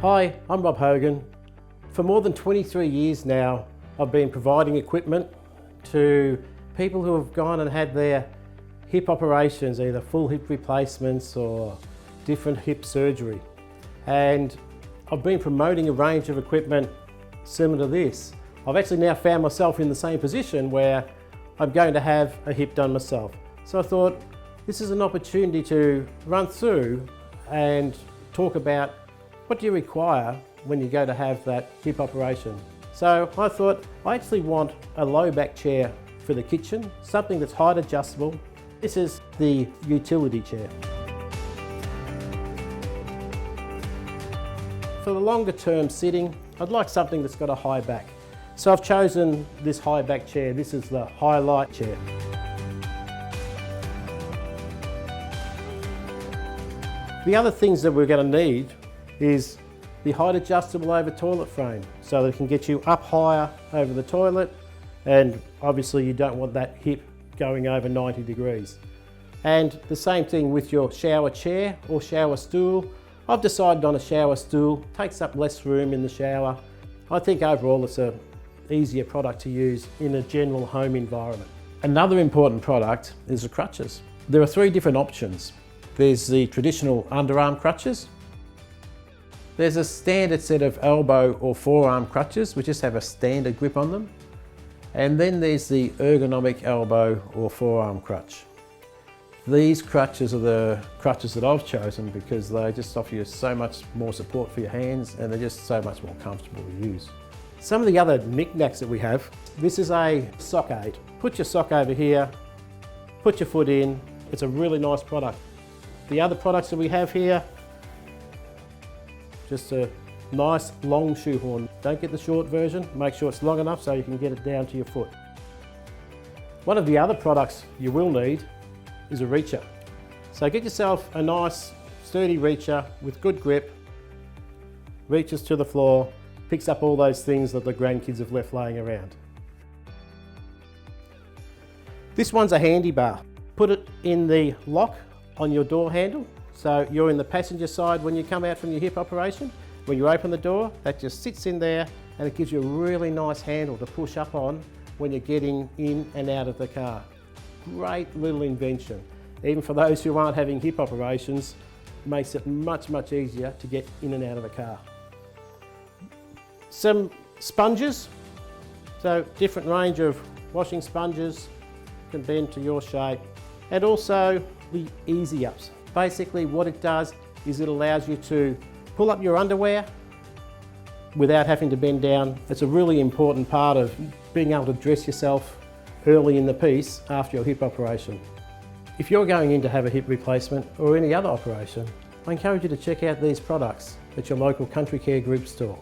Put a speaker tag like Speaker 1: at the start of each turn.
Speaker 1: Hi, I'm Rob Hogan. For more than 23 years now, I've been providing equipment to people who have gone and had their hip operations, either full hip replacements or different hip surgery. And I've been promoting a range of equipment similar to this. I've actually now found myself in the same position where I'm going to have a hip done myself. So I thought this is an opportunity to run through and talk about what do you require when you go to have that hip operation. So I thought I actually want a low back chair for the kitchen, something that's height adjustable. This is the utility chair. For the longer term sitting, I'd like something that's got a high back. So I've chosen this high back chair. This is the Highlight chair. The other things that we're going to need is the height adjustable over toilet frame, so that it can get you up higher over the toilet, and obviously you don't want that hip going over 90 degrees. And the same thing with your shower chair or shower stool. I've decided on a shower stool, takes up less room in the shower. I think overall it's an easier product to use in a general home environment. Another important product is the crutches. There are three different options. There's the traditional underarm crutches. There's a standard set of elbow or forearm crutches which just have a standard grip on them. And then there's the ergonomic elbow or forearm crutch. These crutches are the crutches that I've chosen because they just offer you so much more support for your hands, and they're just so much more comfortable to use. Some of the other knickknacks that we have, this is a sock aid. Put your sock over here, put your foot in. It's a really nice product. The other products that we have here, just a nice long shoehorn. Don't get the short version, make sure it's long enough so you can get it down to your foot. One of the other products you will need is a reacher. So get yourself a nice sturdy reacher with good grip, reaches to the floor, picks up all those things that the grandkids have left laying around. This one's a handy bar. Put it in the lock on your door handle, so you're in the passenger side when you come out from your hip operation. When you open the door, that just sits in there and it gives you a really nice handle to push up on when you're getting in and out of the car. Great little invention. Even for those who aren't having hip operations, makes it much, much easier to get in and out of the car. Some sponges, so different range of washing sponges, can bend to your shape, and also the easy ups. Basically what it does is it allows you to pull up your underwear without having to bend down. It's a really important part of being able to dress yourself early in the piece after your hip operation. If you're going in to have a hip replacement or any other operation, I encourage you to check out these products at your local Country Care Group store.